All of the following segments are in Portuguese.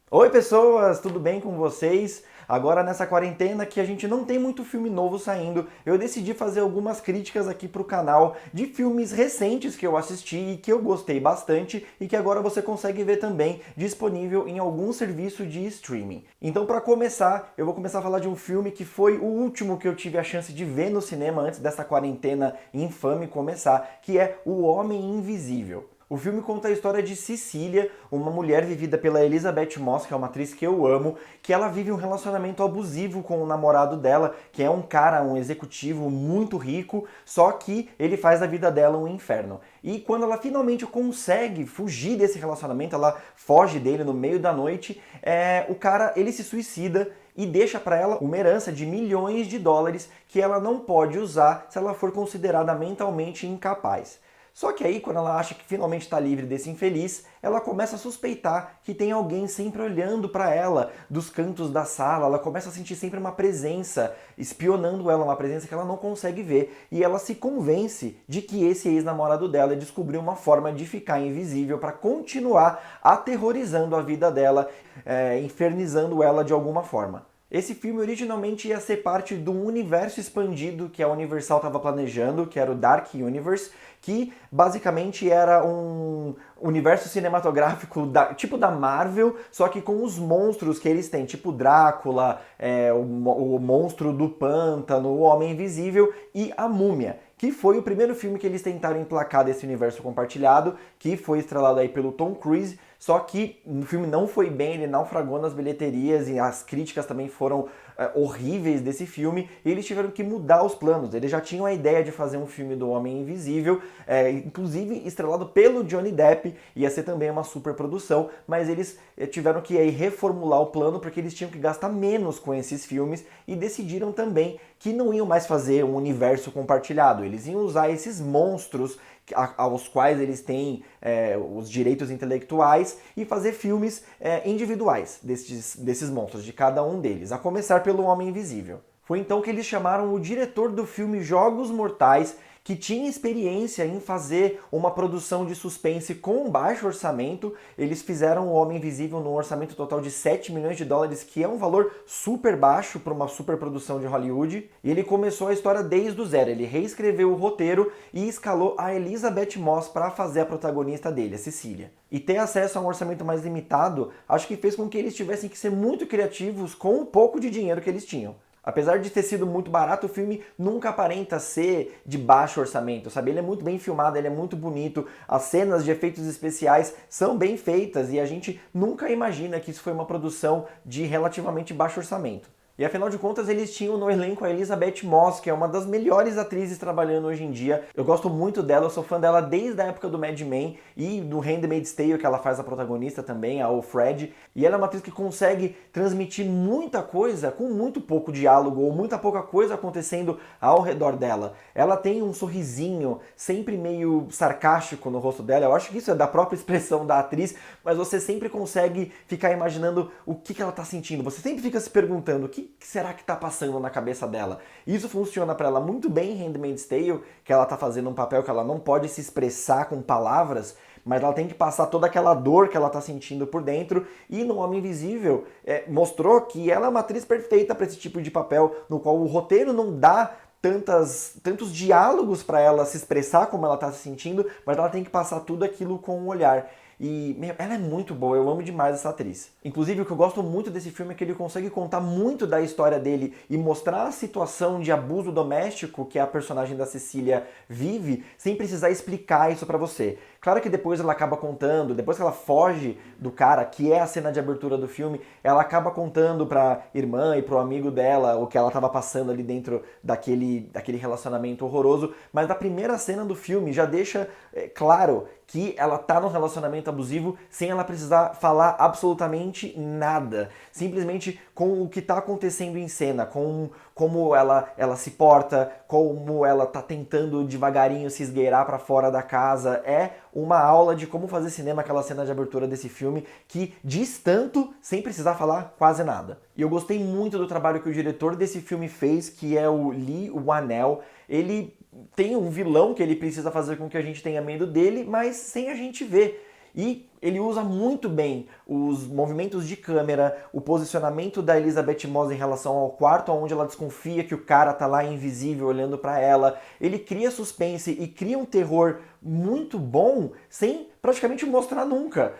Oi pessoas, tudo bem com vocês? Agora nessa quarentena que a gente não tem muito filme novo saindo, eu decidi fazer algumas críticas aqui pro canal de filmes recentes que eu assisti e que eu gostei bastante e que agora você consegue ver também disponível em algum serviço de streaming. Então para começar, eu vou começar a falar de um filme que foi o último que eu tive a chance de ver no cinema antes dessa quarentena infame começar, que é O Homem Invisível. O filme conta a história de Cecília, uma mulher vivida pela Elizabeth Moss, que é uma atriz que eu amo, que ela vive um relacionamento abusivo com o namorado dela, que é um cara, um executivo muito rico, só que ele faz da vida dela um inferno. E quando ela finalmente consegue fugir desse relacionamento, ela foge dele no meio da noite, o cara ele se suicida e deixa para ela uma herança de milhões de dólares que ela não pode usar se ela for considerada mentalmente incapaz. Só que aí, quando ela acha que finalmente está livre desse infeliz, ela começa a suspeitar que tem alguém sempre olhando para ela dos cantos da sala. Ela começa a sentir sempre uma presença espionando ela, uma presença que ela não consegue ver. E ela se convence de que esse ex-namorado dela descobriu uma forma de ficar invisível para continuar aterrorizando a vida dela, infernizando ela de alguma forma. Esse filme originalmente ia ser parte de um universo expandido que a Universal estava planejando, que era o Dark Universe, que basicamente era um universo cinematográfico tipo da Marvel, só que com os monstros que eles têm, tipo Drácula, o monstro do pântano, o Homem Invisível e a Múmia, que foi o primeiro filme que eles tentaram emplacar desse universo compartilhado, que foi estrelado aí pelo Tom Cruise, só que o filme não foi bem, ele naufragou nas bilheterias e as críticas também foram horríveis desse filme, e eles tiveram que mudar os planos. Eles já tinham a ideia de fazer um filme do Homem Invisível, inclusive estrelado pelo Johnny Depp, ia ser também uma super produção, mas eles tiveram que aí reformular o plano porque eles tinham que gastar menos com esses filmes e decidiram também que não iam mais fazer um universo compartilhado, eles iam usar esses monstros aos quais eles têm os direitos intelectuais e fazer filmes individuais desses monstros, de cada um deles, a começar pelo Homem Invisível. Foi então que eles chamaram o diretor do filme Jogos Mortais, que tinha experiência em fazer uma produção de suspense com baixo orçamento. Eles fizeram O Homem Invisível num orçamento total de 7 milhões de dólares, que é um valor super baixo para uma super produção de Hollywood. E ele começou a história desde o zero. Ele reescreveu o roteiro e escalou a Elizabeth Moss para fazer a protagonista dele, a Cecília. E ter acesso a um orçamento mais limitado, acho que fez com que eles tivessem que ser muito criativos com o pouco de dinheiro que eles tinham. Apesar de ter sido muito barato, o filme nunca aparenta ser de baixo orçamento, sabe? Ele é muito bem filmado, ele é muito bonito, as cenas de efeitos especiais são bem feitas e a gente nunca imagina que isso foi uma produção de relativamente baixo orçamento. E afinal de contas, eles tinham no elenco a Elizabeth Moss, que é uma das melhores atrizes trabalhando hoje em dia. Eu gosto muito dela, eu sou fã dela desde a época do Mad Men e do Handmaid's Tale, que ela faz a protagonista também, a Fred. E ela é uma atriz que consegue transmitir muita coisa com muito pouco diálogo ou muita pouca coisa acontecendo ao redor dela. Ela tem um sorrisinho sempre meio sarcástico no rosto dela. Eu acho que isso é da própria expressão da atriz, mas você sempre consegue ficar imaginando o que ela está sentindo. Você sempre fica se perguntando o que será que está passando na cabeça dela. Isso funciona para ela muito bem em Handmaid's Tale, que ela está fazendo um papel que ela não pode se expressar com palavras, mas ela tem que passar toda aquela dor que ela está sentindo por dentro. E no Homem Invisível mostrou que ela é uma atriz perfeita para esse tipo de papel, no qual o roteiro não dá tantos diálogos para ela se expressar como ela está se sentindo, mas ela tem que passar tudo aquilo com um olhar. E ela é muito boa, eu amo demais essa atriz. Inclusive, o que eu gosto muito desse filme é que ele consegue contar muito da história dele e mostrar a situação de abuso doméstico que a personagem da Cecília vive, sem precisar explicar isso pra você. Claro que depois ela acaba contando, depois que ela foge do cara, que é a cena de abertura do filme, ela acaba contando pra irmã e pro amigo dela o que ela tava passando ali dentro daquele relacionamento horroroso, mas na primeira cena do filme já deixa claro que ela tá num relacionamento abusivo sem ela precisar falar absolutamente nada. Simplesmente com o que tá acontecendo em cena, com como ela se porta, como ela tá tentando devagarinho se esgueirar para fora da casa. É uma aula de como fazer cinema, aquela cena de abertura desse filme, que diz tanto sem precisar falar quase nada. E eu gostei muito do trabalho que o diretor desse filme fez, que é o Lee Whannell. Ele tem um vilão que ele precisa fazer com que a gente tenha medo dele, mas sem a gente ver. E Ele usa muito bem os movimentos de câmera, o posicionamento da Elisabeth Moss em relação ao quarto, onde ela desconfia que o cara tá lá invisível olhando para ela. Ele cria suspense e cria um terror muito bom sem praticamente mostrar nunca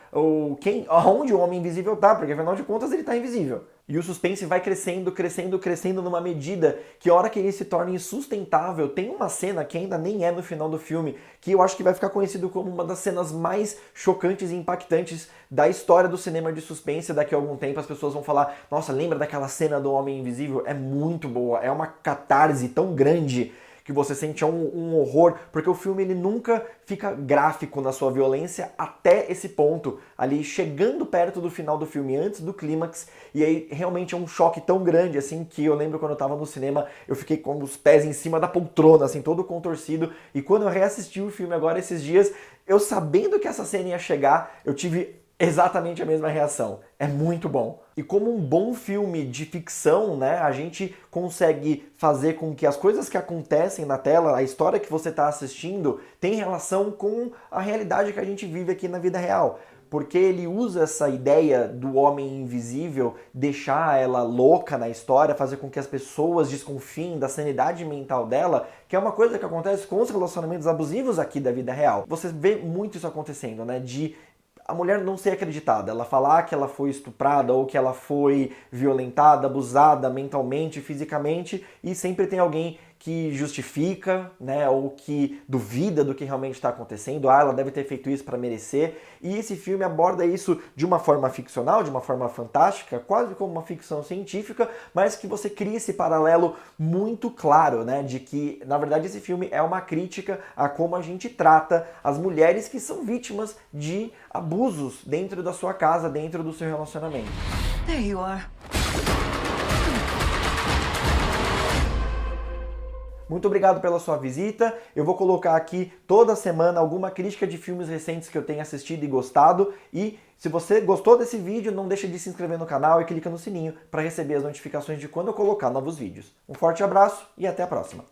aonde o homem invisível tá, porque afinal de contas ele tá invisível. E o suspense vai crescendo, crescendo, crescendo numa medida que a hora que ele se torna insustentável, tem uma cena que ainda nem é no final do filme, que eu acho que vai ficar conhecido como uma das cenas mais chocantes e impactantes da história do cinema de suspense. Daqui a algum tempo as pessoas vão falar, nossa, lembra daquela cena do Homem Invisível? É muito boa, é uma catarse tão grande que você sente um horror, porque o filme ele nunca fica gráfico na sua violência até esse ponto, ali chegando perto do final do filme, antes do clímax, e aí realmente é um choque tão grande, assim, que eu lembro quando eu tava no cinema, eu fiquei com os pés em cima da poltrona, assim, todo contorcido, e quando eu reassisti o filme agora esses dias, eu sabendo que essa cena ia chegar, eu tive exatamente a mesma reação. É muito bom. E como um bom filme de ficção, né, a gente consegue fazer com que as coisas que acontecem na tela, a história que você está assistindo, tem relação com a realidade que a gente vive aqui na vida real. Porque ele usa essa ideia do homem invisível, deixar ela louca na história, fazer com que as pessoas desconfiem da sanidade mental dela, que é uma coisa que acontece com os relacionamentos abusivos aqui da vida real. Você vê muito isso acontecendo, né, de a mulher não ser acreditada, ela falar que ela foi estuprada ou que ela foi violentada, abusada mentalmente, fisicamente, e sempre tem alguém que justifica, né, ou que duvida do que realmente está acontecendo. Ah, ela deve ter feito isso para merecer. E esse filme aborda isso de uma forma ficcional, de uma forma fantástica, quase como uma ficção científica, mas que você cria esse paralelo muito claro, né, de que, na verdade, esse filme é uma crítica a como a gente trata as mulheres que são vítimas de abusos dentro da sua casa, dentro do seu relacionamento. There you are. Muito obrigado pela sua visita. Eu vou colocar aqui toda semana alguma crítica de filmes recentes que eu tenha assistido e gostado. E se você gostou desse vídeo, não deixe de se inscrever no canal e clica no sininho para receber as notificações de quando eu colocar novos vídeos. Um forte abraço e até a próxima.